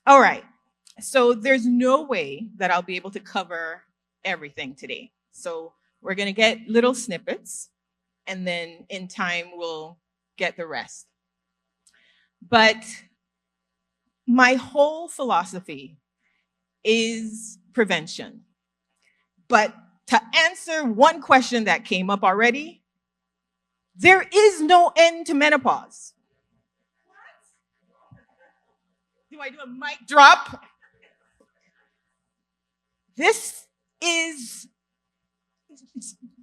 All right. So there's no way that I'll be able to cover everything today. So we're going to get little snippets, and then in time we'll get the rest. But my whole philosophy is prevention. But to answer one question that came up already, there is no end to menopause. Do I do a mic drop? This is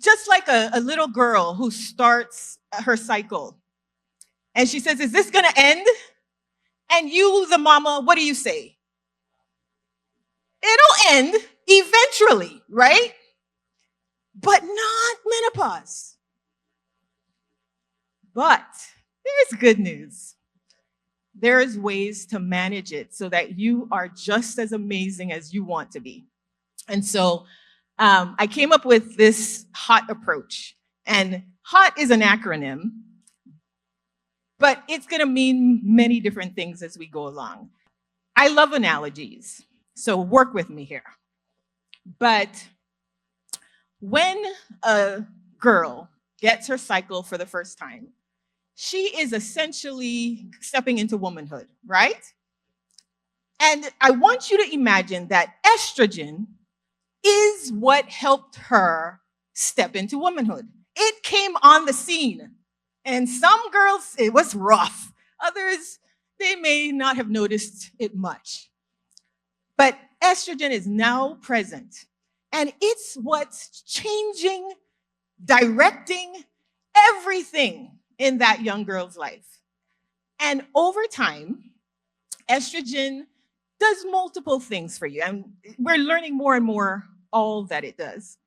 just like a little girl who starts her cycle and she says, "Is this going to end?" And you, the mama, what do you say? It'll end eventually, right? But not menopause. But there's good news. There's ways to manage it so that you are just as amazing as you want to be. And so I came up with this HOT approach. And HOT is an acronym, but it's going to mean many different things as we go along. I love analogies, so work with me here. But when a girl gets her cycle for the first time, she is essentially stepping into womanhood, right? And I want you to imagine that estrogen is what helped her step into womanhood. It came on the scene. And some girls, it was rough. Others, they may not have noticed it much. But estrogen is now present. And it's what's changing, directing everything in that young girl's life. And over time, estrogen does multiple things for you. And we're learning more and more all that it does.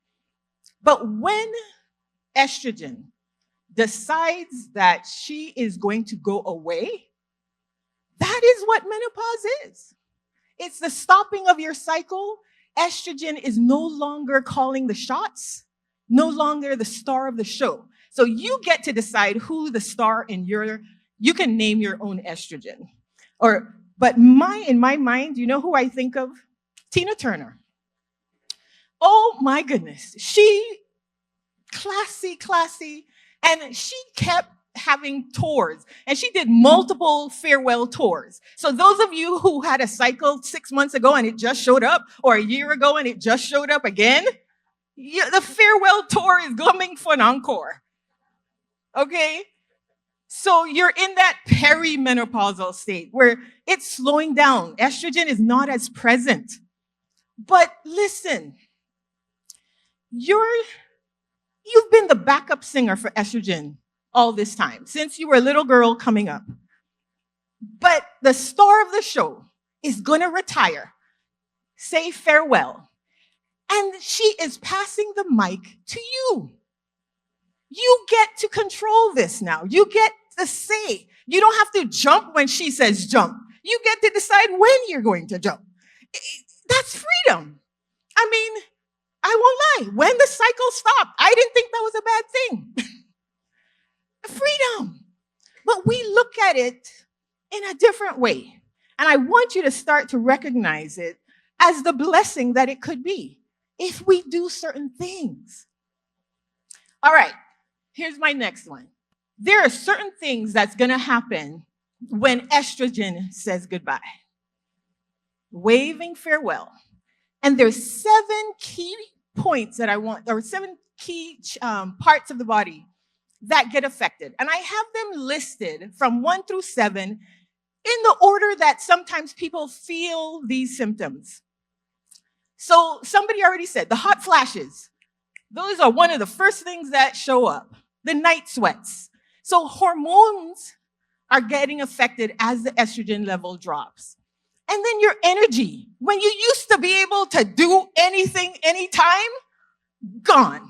But when estrogen decides that she is going to go away, that is what menopause is. It's the stopping of your cycle. Estrogen is no longer calling the shots, no longer the star of the show. So you get to decide who the star in you can name your own estrogen. But in my mind, you know who I think of? Tina Turner. Oh my goodness. She, classy, and she kept having tours, and she did multiple farewell tours. So those of you who had a cycle 6 months ago and it just showed up, or a year ago and it just showed up again, the farewell tour is coming for an encore. Okay? So you're in that perimenopausal state where it's slowing down. Estrogen is not as present. But listen, you've been the backup singer for estrogen all this time, since you were a little girl coming up. But the star of the show is going to retire, say farewell, and she is passing the mic to you. You get to control this now. You get to say. You don't have to jump when she says jump. You get to decide when you're going to jump. That's freedom. I mean, I won't lie. When the cycle stopped, I didn't think that was a bad thing. Freedom. But we look at it in a different way. And I want you to start to recognize it as the blessing that it could be if we do certain things. All right, here's my next one. There are certain things that's going to happen when estrogen says goodbye. Waving farewell. And there's 7 key points that I want, or 7 key parts of the body that get affected. And I have them listed from 1 through 7 in the order that sometimes people feel these symptoms. So somebody already said the hot flashes. Those are one of the first things that show up. The night sweats. So hormones are getting affected as the estrogen level drops. And then your energy. When you used to be able to do anything, anytime, gone.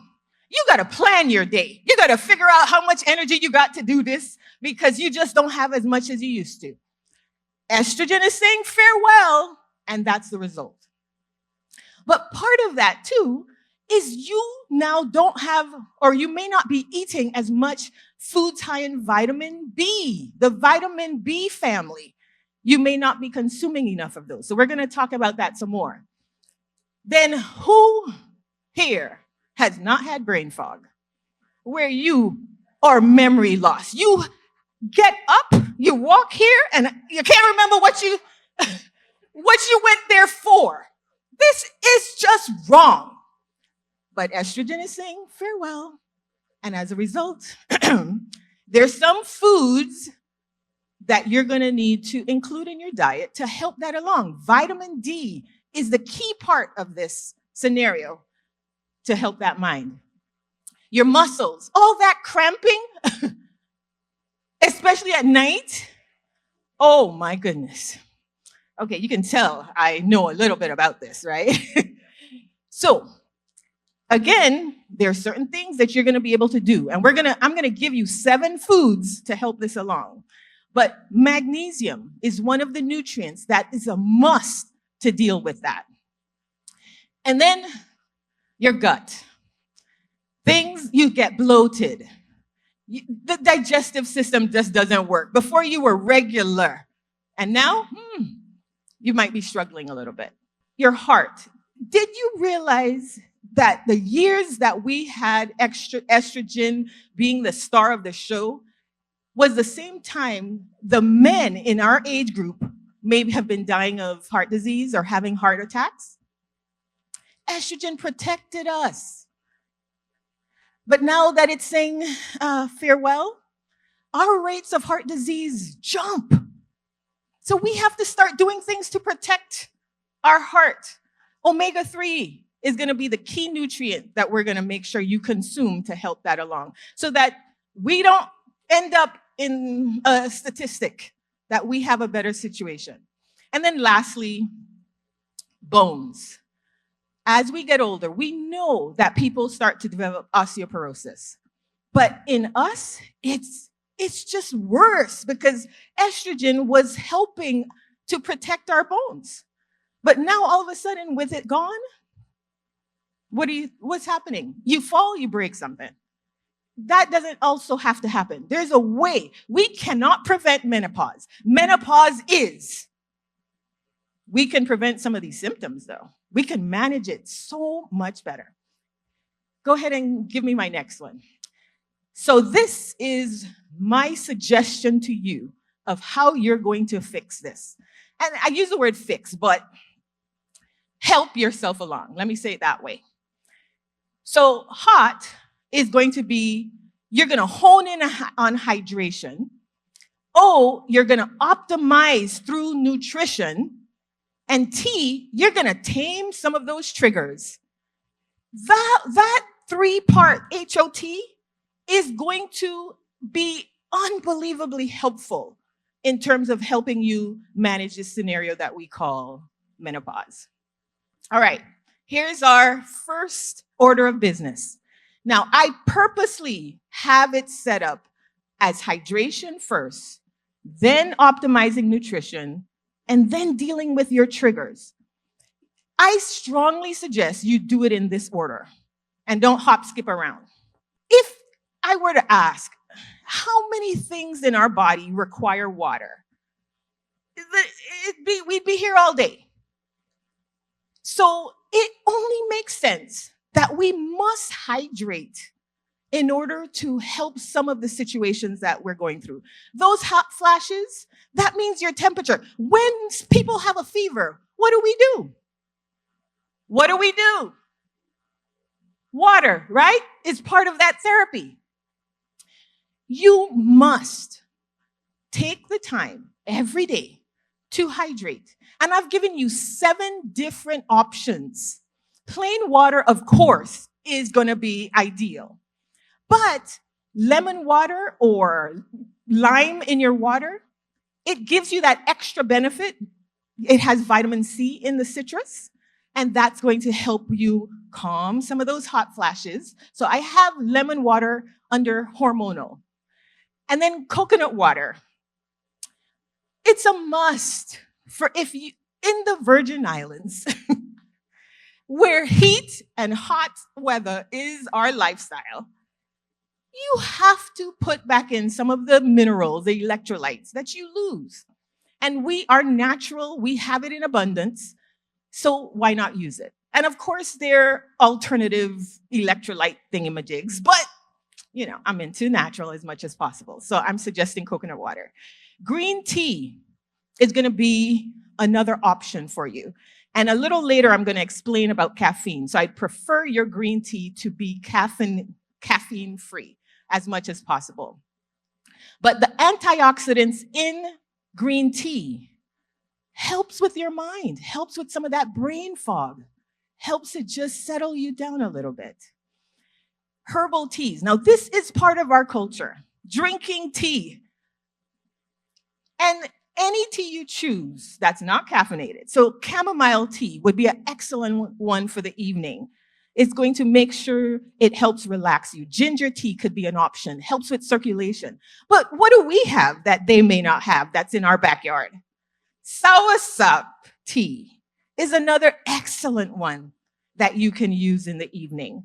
You got to plan your day. You got to figure out how much energy you got to do this because you just don't have as much as you used to. Estrogen is saying farewell, and that's the result. But part of that, too, is you now don't have, or you may not be eating as much foods high in vitamin B, the vitamin B family. you may not be consuming enough of those. So we're going to talk about that some more. Then who here has not had brain fog, where you are memory loss? You get up, you walk here, and you can't remember what you went there for. This is just wrong. But estrogen is saying farewell. And as a result, there's some foods that you're going to need to include in your diet to help that along. Vitamin D is the key part of this scenario to help that mind. Your muscles, all that cramping, especially at night. Oh my goodness. Okay, you can tell I know a little bit about this, right? So, again, there are certain things that you're going to be able to do. And I'm going to give you 7 foods to help this along. But magnesium is one of the nutrients that is a must to deal with that. And then your gut. Things, you get bloated. The digestive system just doesn't work. Before you were regular. And now, you might be struggling a little bit. Your heart. Did you realize that the years that we had extra estrogen being the star of the show was the same time the men in our age group may have been dying of heart disease or having heart attacks? Estrogen protected us. But now that it's saying farewell, our rates of heart disease jump. So we have to start doing things to protect our heart. Omega-3 is going to be the key nutrient that we're going to make sure you consume to help that along, so that we don't end up in a statistic, that we have a better situation. And then lastly, bones. As we get older, we know that people start to develop osteoporosis. But in us, it's just worse, because estrogen was helping to protect our bones. But now all of a sudden, with it gone, what's happening? You fall, you break something. That doesn't also have to happen. There's a way. We cannot prevent menopause. Menopause is. We can prevent some of these symptoms, though. We can manage it so much better. Go ahead and give me my next one. So this is my suggestion to you of how you're going to fix this. And I use the word fix, but help yourself along. Let me say it that way. So hot is going to be, you're going to hone in on hydration. O, you're going to optimize through nutrition. And T, you're going to tame some of those triggers. That 3-part HOT is going to be unbelievably helpful in terms of helping you manage this scenario that we call menopause. All right, here's our first order of business. Now, I purposely have it set up as hydration first, then optimizing nutrition, and then dealing with your triggers. I strongly suggest you do it in this order and don't hop, skip around. If I were to ask, how many things in our body require water? We'd be here all day. So it only makes sense that we must hydrate in order to help some of the situations that we're going through. Those hot flashes, that means your temperature. When people have a fever, what do we do? What do we do? Water, right? Is part of that therapy. You must take the time every day to hydrate. And I've given you 7 different options. Plain water, of course, is going to be ideal. But lemon water or lime in your water, it gives you that extra benefit. It has vitamin C in the citrus, and that's going to help you calm some of those hot flashes. So I have lemon water under hormonal. And then coconut water. It's a must for if you, in the Virgin Islands, where heat and hot weather is our lifestyle, you have to put back in some of the minerals, the electrolytes that you lose. And we are natural, we have it in abundance, so why not use it? And of course, there are alternative electrolyte thingamajigs, but I'm into natural as much as possible. So I'm suggesting coconut water. Green tea is going to be another option for you. And a little later, I'm going to explain about caffeine. So I'd prefer your green tea to be caffeine-free as much as possible. But the antioxidants in green tea helps with your mind, helps with some of that brain fog, helps it just settle you down a little bit. Herbal teas. Now, this is part of our culture, drinking tea. And any tea you choose that's not caffeinated. So chamomile tea would be an excellent one for the evening. It's going to make sure it helps relax you. Ginger tea could be an option, helps with circulation. But what do we have that they may not have that's in our backyard? Soursop tea is another excellent one that you can use in the evening.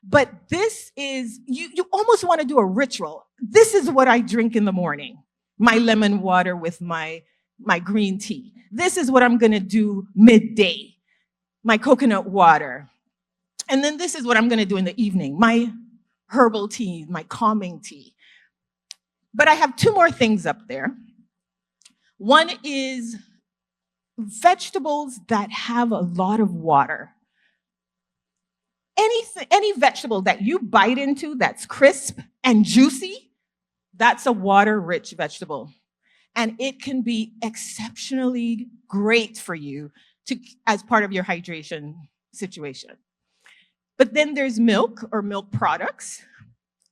But this is, you almost want to do a ritual. This is what I drink in the morning. My lemon water with my green tea. This is what I'm going to do midday. My coconut water. And then this is what I'm going to do in the evening. My herbal tea, my calming tea. But I have two more things up there. One is vegetables that have a lot of water. Any vegetable that you bite into that's crisp and juicy, that's a water-rich vegetable. And it can be exceptionally great for you as part of your hydration situation. But then there's milk or milk products,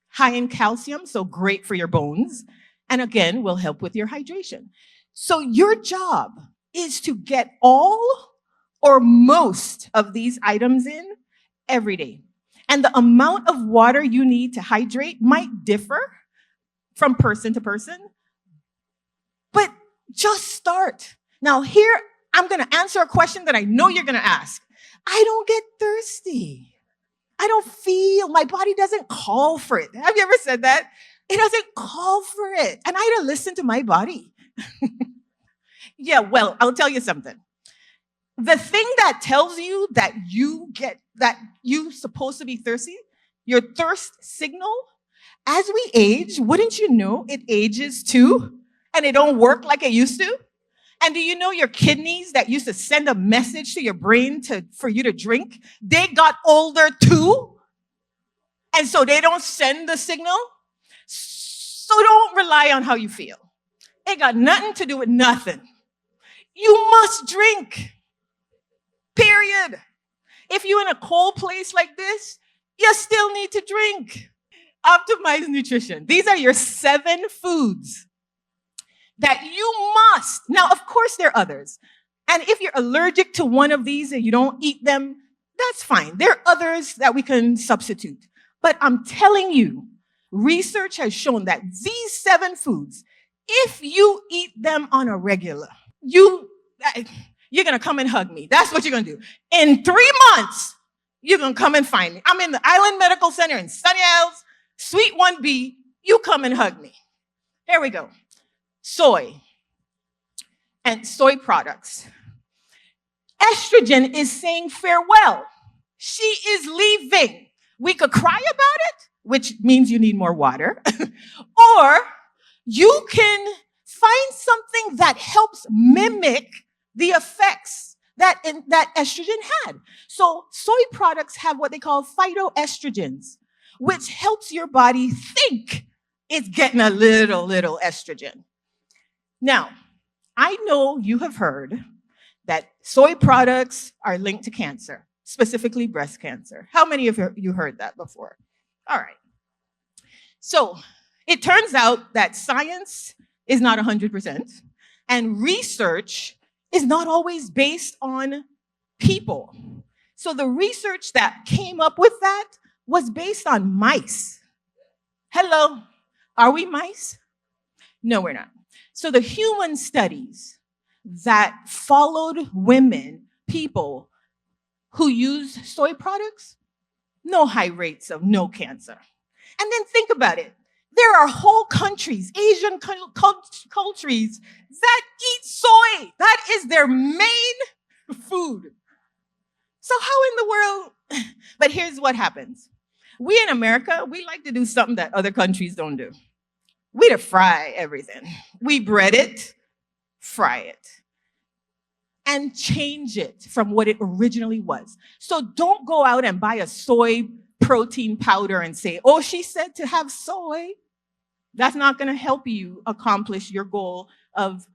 high in calcium, so great for your bones, and again, will help with your hydration. So your job is to get all or most of these items in every day. And the amount of water you need to hydrate might differ from person to person, but just start. Now here, I'm going to answer a question that I know you're going to ask. I don't get thirsty. I don't feel, my body doesn't call for it. Have you ever said that? It doesn't call for it. And I had to listen to my body. Yeah, well, I'll tell you something. The thing that tells you that you're supposed to be thirsty, your thirst signal, as we age, wouldn't you know it ages too? And it don't work like it used to? And do you know your kidneys that used to send a message to your brain for you to drink, they got older too? And so they don't send the signal? So don't rely on how you feel. It got nothing to do with nothing. You must drink. Period. If you're in a cold place like this, you still need to drink. Optimize nutrition. These are your 7 foods that you must. Now, of course, there are others. And if you're allergic to one of these and you don't eat them, that's fine. There are others that we can substitute. But I'm telling you, research has shown that these 7 foods, if you eat them on a regular, you're going to come and hug me. That's what you're going to do. In 3 months, you're going to come and find me. I'm in the Island Medical Center in Sunny Isles, Suite 1B. You come and hug me. Here we go. Soy and soy products. Estrogen is saying farewell. She is leaving. We could cry about it, which means you need more water, or you can find something that helps mimic the effects that estrogen had. So soy products have what they call phytoestrogens, which helps your body think it's getting a little estrogen. Now, I know you have heard that soy products are linked to cancer, specifically breast cancer. How many of you heard that before? All right. So it turns out that science is not 100%, and research is not always based on people. So the research that came up with that was based on mice. Hello, are we mice? No, we're not. So the human studies that followed people who use soy products, no high rates of no cancer. And then think about it. There are whole countries, Asian countries, that eat soy. That is their main food. So how in the world? But here's what happens. We in America, we like to do something that other countries don't do. We to fry everything. We bread it, fry it, and change it from what it originally was. So don't go out and buy a soy protein powder and say, oh, she said to have soy. That's not going to help you accomplish your goal of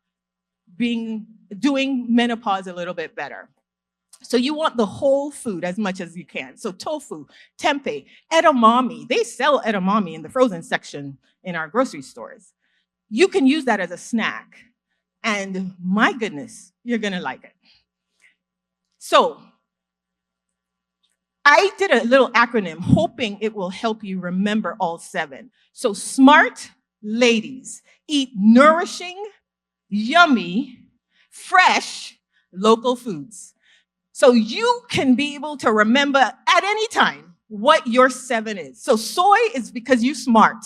doing menopause a little bit better. So you want the whole food as much as you can. So tofu, tempeh, edamame. They sell edamame in the frozen section in our grocery stores. You can use that as a snack. And my goodness, you're going to like it. So I did a little acronym hoping it will help you remember all 7. So smart ladies eat nourishing, yummy, fresh, local foods. So you can be able to remember at any time what your 7 is. So soy is because you're smart.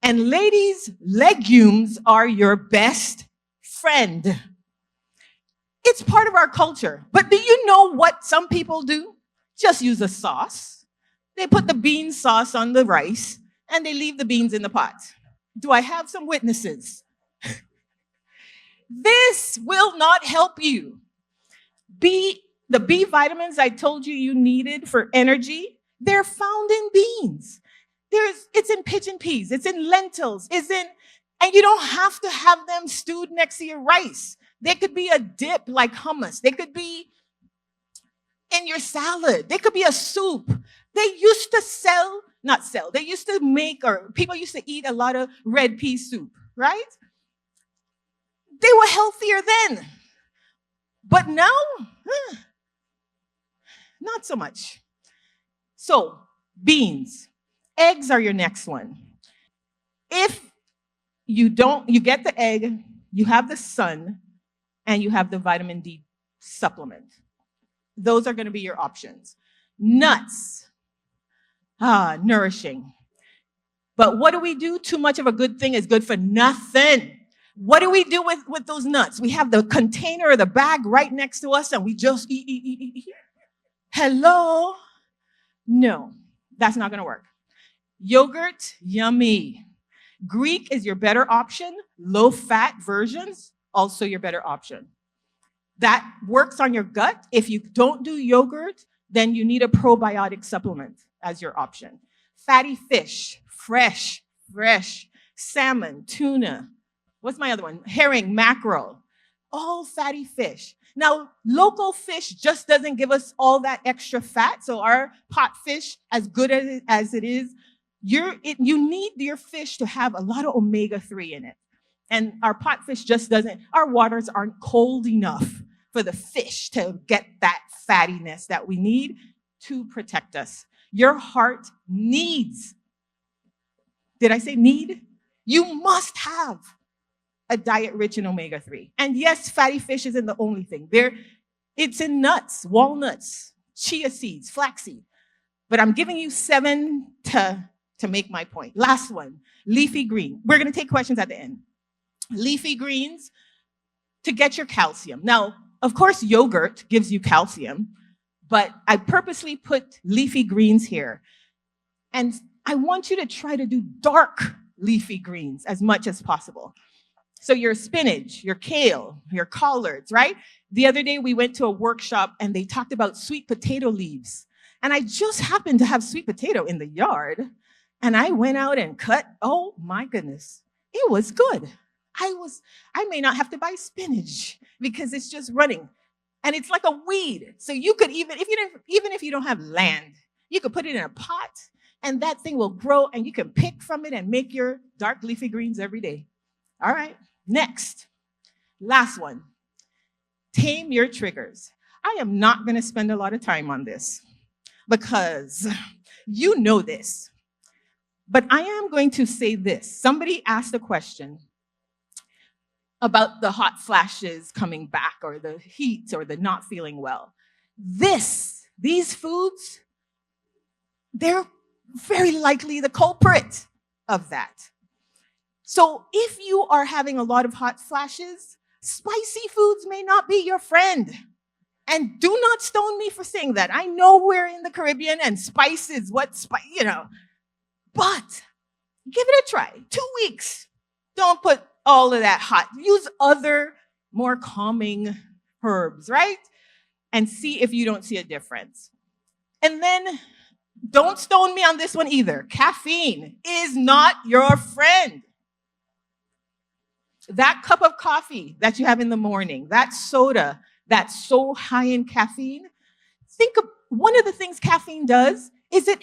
And ladies, legumes are your best friend. It's part of our culture. But do you know what some people do? Just use a sauce. They put the bean sauce on the rice and they leave the beans in the pot. Do I have some witnesses? This will not help you. The B vitamins I told you needed for energy, they're found in beans. It's in pigeon peas, it's in lentils, and you don't have to have them stewed next to your rice. They could be a dip like hummus. They could be in your salad. They could be a soup. They used to they used to make, or people used to eat a lot of red pea soup, right? They were healthier then. But now, not so much. So, beans. Eggs are your next one. If you get the egg, you have the sun, and you have the vitamin D supplement. Those are going to be your options. Nuts. Nourishing. But what do we do? Too much of a good thing is good for nothing. What do we do with those nuts? We have the container or the bag right next to us and we just eat. Hello? No, that's not going to work. Yogurt, yummy. Greek is your better option. Low-fat versions, also your better option. That works on your gut. If you don't do yogurt, then you need a probiotic supplement as your option. Fatty fish, fresh. Salmon, tuna. What's my other one? Herring, mackerel. All fatty fish. Now, local fish just doesn't give us all that extra fat. So our pot fish, as good as it is, you need your fish to have a lot of omega-3 in it. And our pot fish just doesn't, our waters aren't cold enough for the fish to get that fattiness that we need to protect us. Your heart needs, did I say need? You must have a diet rich in omega-3. And yes, fatty fish isn't the only thing. It's in nuts, walnuts, chia seeds, flaxseed. But I'm giving you 7 to make my point. Last one, leafy green. We're going to take questions at the end. Leafy greens to get your calcium. Now, of course, yogurt gives you calcium, but I purposely put leafy greens here. And I want you to try to do dark leafy greens as much as possible. So your spinach, your kale, your collards, right? The other day we went to a workshop and they talked about sweet potato leaves. And I just happened to have sweet potato in the yard. And I went out and cut. Oh my goodness. It was good. I may not have to buy spinach because it's just running. And it's like a weed. So you could even if you don't have land, you could put it in a pot and that thing will grow and you can pick from it and make your dark leafy greens every day. All right, next, last one. Tame your triggers. I am not going to spend a lot of time on this because you know this. But I am going to say this. Somebody asked a question about the hot flashes coming back or the heat or the not feeling well. These foods, they're very likely the culprit of that. So if you are having a lot of hot flashes, spicy foods may not be your friend. And do not stone me for saying that. I know we're in the Caribbean and spice is what spice, but give it a try. 2 weeks. Don't put all of that hot. Use other more calming herbs, right? And see if you don't see a difference. And then don't stone me on this one either. Caffeine is not your friend. That cup of coffee that you have in the morning, that soda that's so high in caffeine, think of one of the things caffeine does is it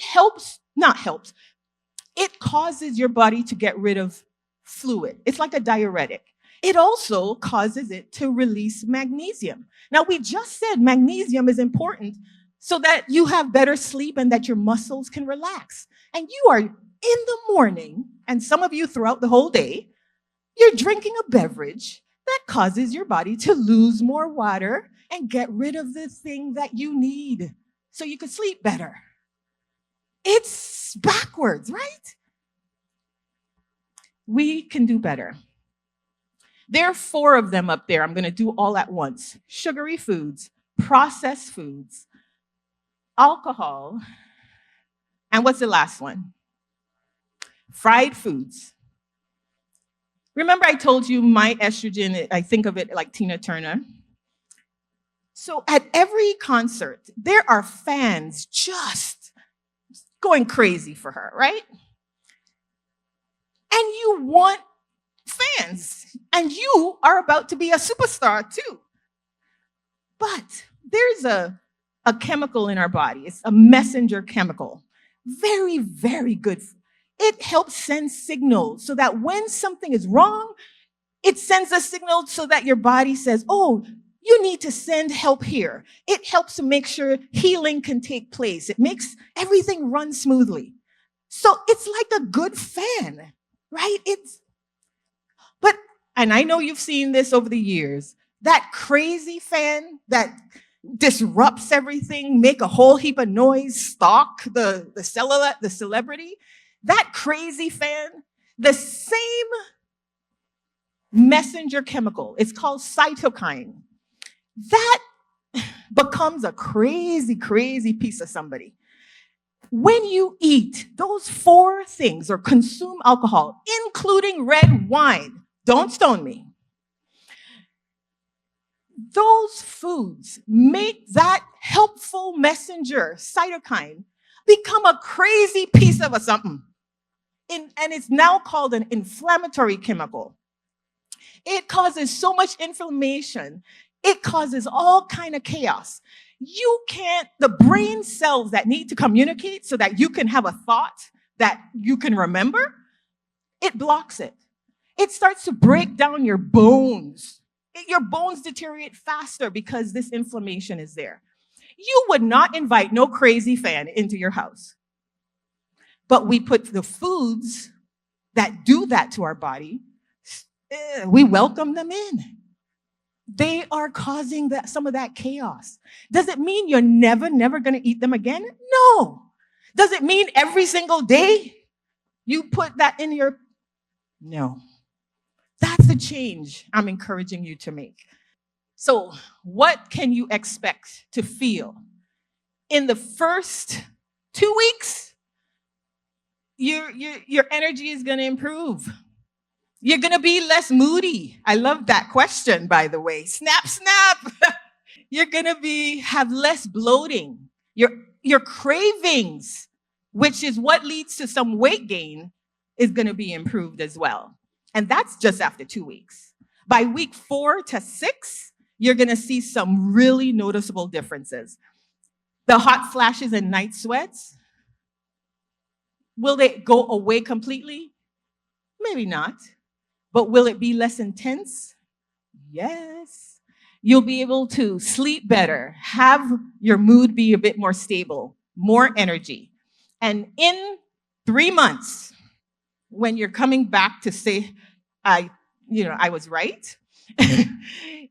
causes your body to get rid of fluid. It's like a diuretic. It also causes it to release magnesium. Now, we just said magnesium is important so that you have better sleep and that your muscles can relax. And you are in the morning, and some of you throughout the whole day, you're drinking a beverage that causes your body to lose more water and get rid of the thing that you need so you can sleep better. It's backwards, right? We can do better. There are 4 of them up there. I'm going to do all at once. Sugary foods, processed foods, alcohol, and what's the last one? Fried foods. Remember I told you my estrogen, I think of it like Tina Turner. So at every concert, there are fans just going crazy for her, right? And you want fans, and you are about to be a superstar too. But there's a chemical in our body. It's a messenger chemical. Very, very good. It helps send signals so that when something is wrong, it sends a signal so that your body says, oh, you need to send help here. It helps to make sure healing can take place. It makes everything run smoothly. So it's like a good fan, right? And I know you've seen this over the years, that crazy fan that disrupts everything, make a whole heap of noise, stalk the celebrity, that crazy fan, the same messenger chemical, it's called cytokine, that becomes a crazy, crazy piece of somebody. When you eat those 4 things or consume alcohol, including red wine, don't stone me. Those foods make that helpful messenger, cytokine, become a crazy piece of something. And it's now called an inflammatory chemical. It causes so much inflammation. It causes all kind of chaos. The brain cells that need to communicate so that you can have a thought that you can remember, it blocks it. It starts to break down your bones. Your bones deteriorate faster because this inflammation is there. You would not invite no crazy fan into your house. But we put the foods that do that to our body, we welcome them in. They are causing some of that chaos. Does it mean you're never going to eat them again? No. Does it mean every single day you put that in your... No. That's the change I'm encouraging you to make. So what can you expect to feel? In the first 2 weeks, your energy is going to improve. You're going to be less moody. I love that question, by the way. Snap, snap. You're going to have less bloating. Your cravings, which is what leads to some weight gain, is going to be improved as well. And that's just after 2 weeks. By week 4 to 6, you're going to see some really noticeable differences. The hot flashes and night sweats, will they go away completely? Maybe not. But will it be less intense? Yes. You'll be able to sleep better, have your mood be a bit more stable, more energy. And in 3 months, when you're coming back to say, I was right,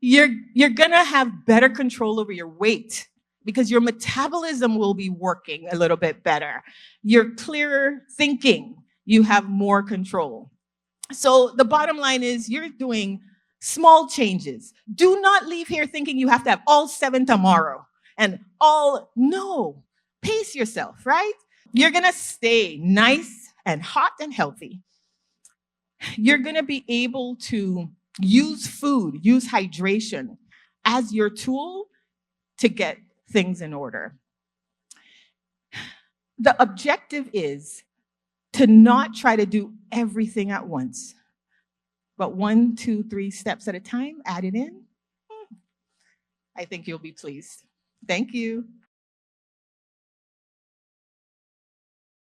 you're gonna have better control over your weight because your metabolism will be working a little bit better. You're clearer thinking. you have more control. So the bottom line is you're doing small changes. Do not leave here thinking you have to have all 7 tomorrow and all, no. Pace yourself, right? You're gonna stay nice and hot and healthy. You're gonna be able to use food, use hydration as your tool to get things in order. The objective is to not try to do everything at once, but 1, 2, 3 steps at a time, add it in. I think you'll be pleased. Thank you.